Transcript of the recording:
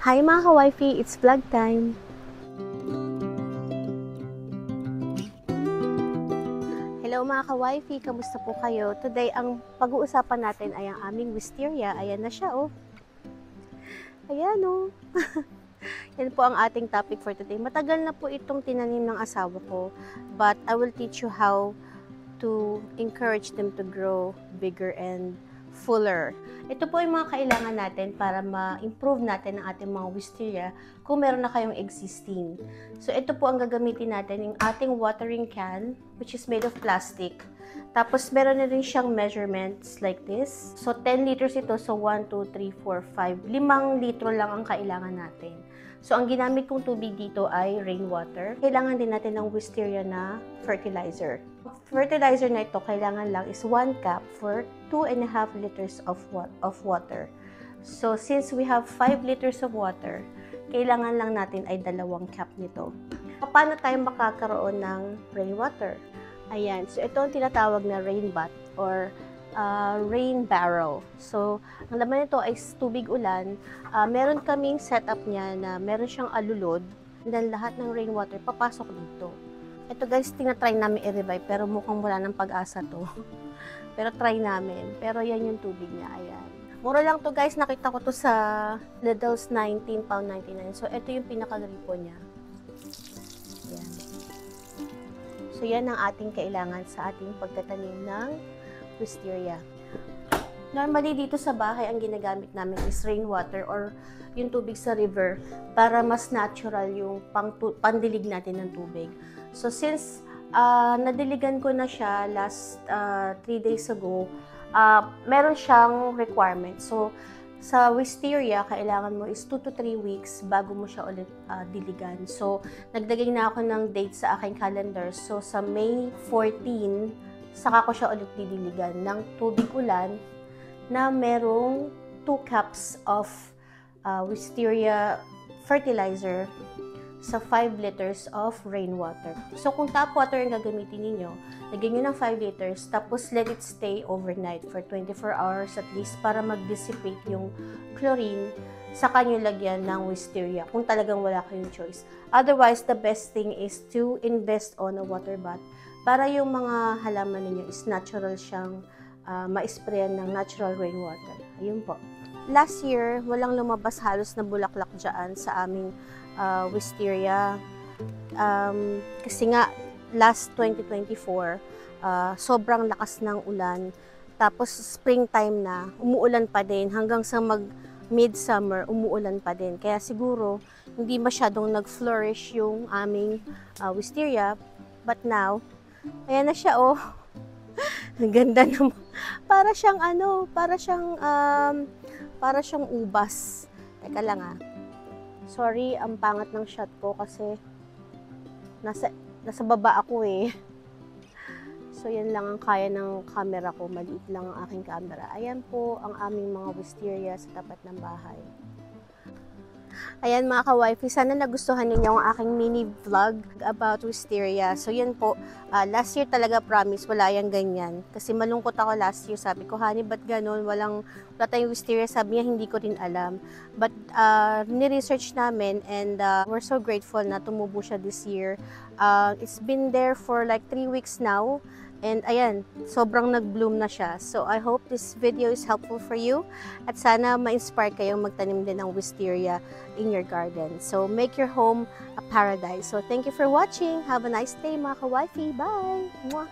Hi mga ka-wifey, it's vlog time! Hello mga ka-wifey, kamusta po kayo? Today, ang pag-uusapan natin ay ang aming wisteria. Ayan na siya, oh. Ayan, oh. Yan po ang ating topic for today. Matagal na po itong tinanim ng asawa ko, but I will teach you how to encourage them to grow bigger and fuller. Ito po yung mga kailangan natin para ma-improve natin ang ating mga wisteria kung meron na kayong existing. So, ito po ang gagamitin natin, yung ating watering can, which is made of plastic. Tapos, meron na rin siyang measurements like this. So, 10 liters ito. So, 1, 2, 3, 4, 5. 5 litro lang ang kailangan natin. So, ang ginamit kong tubig dito ay rainwater. Kailangan din natin ng wisteria na fertilizer. Fertilizer na ito, kailangan lang is 1 cup for 2.5 liters of water. So, since we have 5 liters of water, kailangan lang natin ay 2 cup nito. Paano tayo makakaroon ng rainwater? Ayan, so ito ang tinatawag na rain butt or rain barrel. So, ang laman nito ay tubig ulan. Meron kaming setup niya na meron siyang alulod, and lahat ng rainwater papasok dito. Ito guys, tinatry namin i-revive, pero mukhang wala ng pag-asa to. Pero try namin. Pero yan yung tubig niya, ayan. Mura lang to guys, nakita ko to sa Lidl's, £19.99. So, ito yung pinakagripo niya. Ayan. So, yan ang ating kailangan sa ating pagtatanim ng wisteria. Normally, dito sa bahay, ang ginagamit namin is rainwater or yung tubig sa river para mas natural yung pandilig natin ng tubig. So, since nadiligan ko na siya last 3 days ago, meron siyang requirement. So, sa wisteria, kailangan mo is 2 to 3 weeks bago mo siya ulit diligan. So, nagdagay na ako ng date sa aking calendar. So, sa May 14, saka ko siya ulit didiligan ng tubig ulan na merong 2 cups of wisteria fertilizer sa 5 liters of rainwater. So, kung tap water ang gagamitin ninyo, lagyan nyo ng 5 liters, tapos let it stay overnight for 24 hours at least para mag-dissipate yung chlorine, saka nyo lagyan ng wisteria kung talagang wala kayong choice. Otherwise, the best thing is to invest on a water bath para yung mga halaman ninyo is natural siyang ma-sprayan ng natural rainwater. Ayun po. Last year, walang lumabas halos na bulaklak dyan sa aming wisteria. Kasi nga, last 2024, sobrang lakas ng ulan. Tapos, springtime na, umuulan pa din. Hanggang sa mid-summer, umuulan pa din. Kaya siguro, hindi masyadong nag-flourish yung aming wisteria. But now, ayan na siya, oh. Ang ganda naman. Para siyang ubas. Teka lang, Sorry, ang pangat ng shot ko kasi nasa baba ako eh. So, yan lang ang kaya ng camera ko. Maliit lang ang aking camera. Ayan po ang aming mga wisteria sa tapat ng bahay. Ayan mga ka-wifey, sana nagustuhan ninyo ang aking mini vlog about wisteria. So yun po, last year talaga promise, wala yung ganyan. Kasi malungkot ako last year, sabi ko, honey, ba't ganun? Wala tayong wisteria, sabi niya, hindi ko rin alam. But ni-research namin and we're so grateful na tumubo siya this year. It's been there for like 3 weeks now. And ayan, sobrang nag-bloom na siya. So I hope this video is helpful for you. At sana ma-inspire kayong magtanim din ng wisteria in your garden. So make your home a paradise. So thank you for watching. Have a nice day mga ka-wifey. Bye! Mwah!